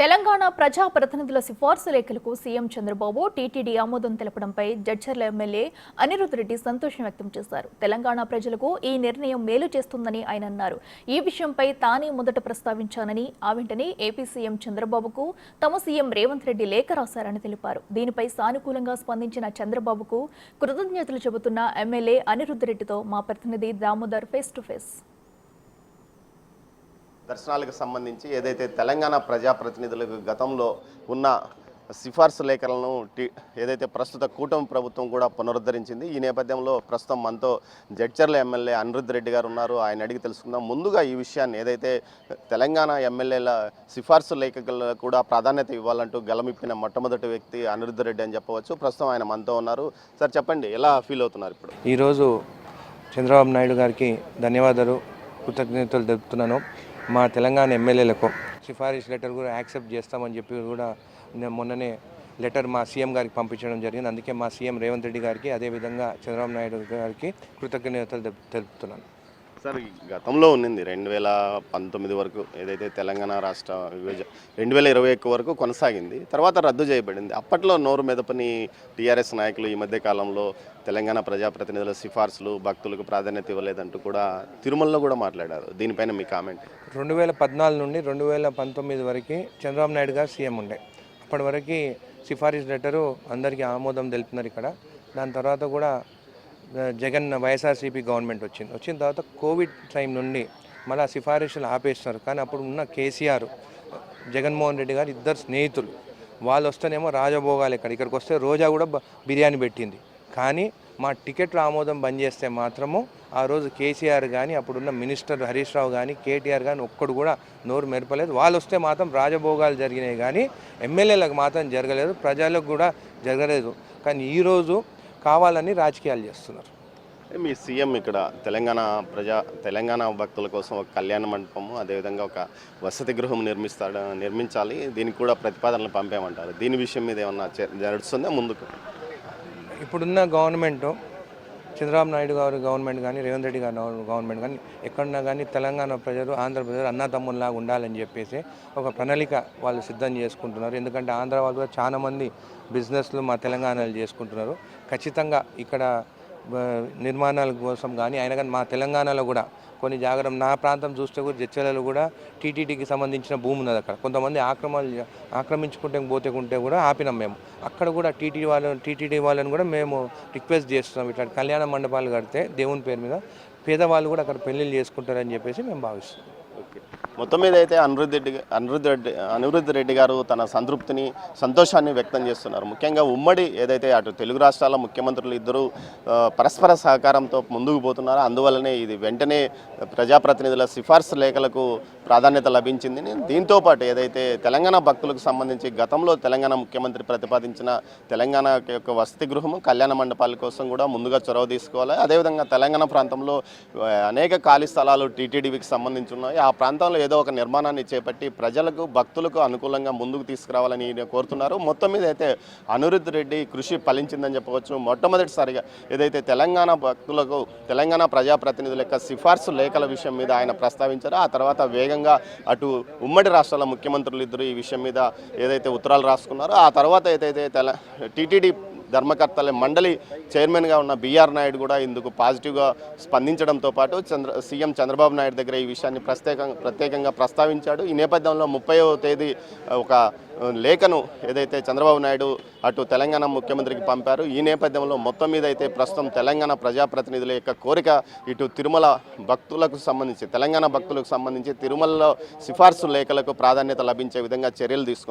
తెలంగాణ ప్రజా ప్రతినిధుల సిఫార్సు లేఖలకు సీఎం చంద్రబాబు టీటీడీ ఆమోదం తెలపడంపై జడ్చర్ల ఎమ్మెల్యే అనిరుద్ రెడ్డి సంతోషం వ్యక్తం చేశారు. తెలంగాణ ప్రజలకు ఈ నిర్ణయం మేలు చేస్తుందని ఆయన అన్నారు. ఈ విషయంపై తానే మొదట ప్రస్తావించానని, ఆ వెంటనే ఏపీ సీఎం చంద్రబాబుకు తమ సీఎం రేవంత్ రెడ్డి లేఖ రాశారని తెలిపారు. దీనిపై సానుకూలంగా స్పందించిన చంద్రబాబుకు కృతజ్ఞతలు చెబుతున్న ఎమ్మెల్యే అనిరుద్ రెడ్డితో మా ప్రతినిధి దామోదర్ ఫేస్ టు ఫేస్. దర్శనాలకు సంబంధించి ఏదైతే తెలంగాణ ప్రజాప్రతినిధులకు గతంలో ఉన్న సిఫార్సు లేఖలను ఏదైతే ప్రస్తుత కూటమి ప్రభుత్వం కూడా పునరుద్ధరించింది. ఈ నేపథ్యంలో ప్రస్తుతం మనతో జడ్చర్ల ఎమ్మెల్యే అనిరుద్ రెడ్డి గారు ఉన్నారు. ఆయన అడిగి తెలుసుకుందాం. ముందుగా ఈ విషయాన్ని ఏదైతే తెలంగాణ ఎమ్మెల్యేల సిఫార్సు లేఖలకు కూడా ప్రాధాన్యత ఇవ్వాలంటూ గలమిప్పిన మొట్టమొదటి వ్యక్తి అనిరుద్ రెడ్డి అని చెప్పవచ్చు. ప్రస్తుతం ఆయన మనతో ఉన్నారు. సార్ చెప్పండి, ఎలా ఫీల్ అవుతున్నారు ఇప్పుడు? ఈరోజు చంద్రబాబు నాయుడు గారికి ధన్యవాదాలు, కృతజ్ఞతలు తెలుపుతున్నాను. మా తెలంగాణ ఎమ్మెల్యేలకు సిఫారసు లెటర్ కూడా యాక్సెప్ట్ చేస్తామని చెప్పి కూడా మొన్ననే లెటర్ మా సీఎం గారికి పంపించడం జరిగింది. అందుకే మా సీఎం రేవంత్ రెడ్డి గారికి, అదేవిధంగా చంద్రబాబు నాయుడు గారికి కృతజ్ఞతలు తెలుపుతున్నాను. సార్, గతంలో ఉన్నింది 2019 వరకు ఏదైతే తెలంగాణ రాష్ట్ర విభజన 2021 వరకు కొనసాగింది. తర్వాత రద్దు చేయబడింది. అప్పట్లో నోరు మెదపని టీఆర్ఎస్ నాయకులు ఈ మధ్య కాలంలో తెలంగాణ ప్రజాప్రతినిధుల సిఫార్సులు భక్తులకు ప్రాధాన్యత ఇవ్వలేదంటూ కూడా తిరుమలలో కూడా మాట్లాడారు. దీనిపైన మీ కామెంట్? 2014 నుండి 2019 వరకు చంద్రబాబు నాయుడు గారు సీఎం ఉండే. అప్పటి వరకు సిఫారసు లెటరు అందరికీ ఆమోదం తెలుపుతున్నారు ఇక్కడ. దాని తర్వాత కూడా జగన్ వైఎస్ఆర్సీపీ గవర్నమెంట్ వచ్చిన తర్వాత కోవిడ్ టైం నుండి మళ్ళీ సిఫారసులు ఆపేస్తున్నారు. కానీ అప్పుడు ఉన్న కేసీఆర్, జగన్మోహన్ రెడ్డి గారు ఇద్దరు స్నేహితులు, వాళ్ళు వస్తేనేమో రాజభోగాలు ఇక్కడికి వస్తే రోజా కూడా బిర్యానీ పెట్టింది. కానీ మా టికెట్ల ఆమోదం బంద్ చేస్తే మాత్రము ఆ రోజు కేసీఆర్ కానీ, అప్పుడున్న మినిస్టర్ హరీష్ రావు కానీ, కేటీఆర్ కానీ ఒక్కడు కూడా నోరు మెరపలేదు. వాళ్ళు వస్తే మాత్రం రాజభోగాలు జరిగినాయి, కానీ ఎమ్మెల్యేలకు మాత్రం జరగలేదు, ప్రజలకు కూడా జరగలేదు. కానీ ఈరోజు కావాలని రాజకీయాలు చేస్తున్నారు. మీ సీఎం ఇక్కడ తెలంగాణ భక్తుల కోసం ఒక కళ్యాణ మండపము, అదేవిధంగా ఒక వసతి గృహం నిర్మించాలి, దీనికి కూడా ప్రతిపాదనలు పంపామంటారు. దీని విషయం మీద ఏమన్నా నడుస్తుందా ముందుకు? ఇప్పుడున్న గవర్నమెంట్, చంద్రబాబు నాయుడు గారు గవర్నమెంట్ కానీ, రేవంత్ రెడ్డి గారు గవర్నమెంట్ కానీ, ఎక్కడున్నా కానీ తెలంగాణ ప్రజలు, ఆంధ్ర ప్రజలు అన్నదమ్ముల్లాగా ఉండాలని చెప్పేసి ఒక ప్రణాళిక వాళ్ళు సిద్ధం చేసుకుంటున్నారు. ఎందుకంటే ఆంధ్ర వాళ్ళు కూడా చాలామంది బిజినెస్లు మా తెలంగాణలో చేసుకుంటున్నారు. ఖచ్చితంగా ఇక్కడ నిర్మాణాల కోసం కానీ అయినా కానీ మా తెలంగాణలో కూడా కొన్ని జాగ్రత్త, నా ప్రాంతం చూస్తే కూడా జడ్చర్లలో కూడా టీటీడీకి సంబంధించిన భూమి ఉన్నది. అక్కడ కొంతమంది ఆక్రమించుకుంటే కూడా ఆపినాం మేము. అక్కడ కూడా టీటీడీ వాళ్ళని కూడా మేము రిక్వెస్ట్ చేస్తున్నాం, ఇట్లా కళ్యాణ మండపాలు కడితే దేవుని పేరు మీద పేదవాళ్ళు కూడా అక్కడ పెళ్ళిళ్ళు చేసుకుంటారని చెప్పేసి మేము భావిస్తున్నాం. ఓకే, మొత్తం మీద అయితే అనిరుద్ రెడ్డి గారు తన సంతృప్తిని, సంతోషాన్ని వ్యక్తం చేస్తున్నారు. ముఖ్యంగా ఉమ్మడి ఏదైతే అటు తెలుగు రాష్ట్రాల ముఖ్యమంత్రులు ఇద్దరు పరస్పర సహకారంతో ముందుకు పోతున్నారో అందువల్లనే ఇది వెంటనే ప్రజాప్రతినిధుల సిఫార్సు లేఖలకు ప్రాధాన్యత లభించింది. దీంతో పాటు ఏదైతే తెలంగాణ భక్తులకు సంబంధించి గతంలో తెలంగాణ ముఖ్యమంత్రి ప్రతిపాదించిన తెలంగాణ యొక్క వసతి గృహము, కళ్యాణ మండపాల కోసం కూడా ముందుగా చొరవ తీసుకోవాలి. అదేవిధంగా తెలంగాణ ప్రాంతంలో అనేక ఖాళీ స్థలాలు టీటీడీకి సంబంధించి ఉన్నాయి. ఆ ప్రాంతంలో ఏదో ఒక నిర్మాణాన్ని చేపట్టి ప్రజలకు, భక్తులకు అనుకూలంగా ముందుకు తీసుకురావాలని కోరుతున్నారు. మొత్తం మీద అయితే అనిరుద్ రెడ్డి కృషి ఫలించిందని చెప్పవచ్చు. మొట్టమొదటిసారిగా ఏదైతే తెలంగాణ భక్తులకు, తెలంగాణ ప్రజాప్రతినిధుల యొక్క సిఫార్సు లేఖల విషయం మీద ఆయన ప్రస్తావించారో ఆ తర్వాత వేగంగా అటు ఉమ్మడి రాష్ట్రాల ముఖ్యమంత్రులు ఇద్దరు ఈ విషయం మీద ఏదైతే ఉత్తరాలు రాసుకున్నారో ఆ తర్వాత ఏదైతే టీటీడీ ధర్మకర్తల మండలి చైర్మన్గా ఉన్న బీఆర్ నాయుడు కూడా ఇందుకు పాజిటివ్గా స్పందించడంతో పాటు సీఎం చంద్రబాబు నాయుడు దగ్గర ఈ విషయాన్ని ప్రత్యేకంగా ప్రస్తావించాడు. ఈ నేపథ్యంలో 30వ తేదీ ఒక లేఖను ఏదైతే చంద్రబాబు నాయుడు అటు తెలంగాణ ముఖ్యమంత్రికి పంపారు. ఈ నేపథ్యంలో మొత్తం మీద అయితే ప్రస్తుతం తెలంగాణ ప్రజాప్రతినిధుల యొక్క కోరిక ఇటు తిరుమల భక్తులకు సంబంధించి, తెలంగాణ భక్తులకు సంబంధించి తిరుమలలో సిఫార్సు లేఖలకు ప్రాధాన్యత లభించే విధంగా చర్యలు తీసుకున్నారు.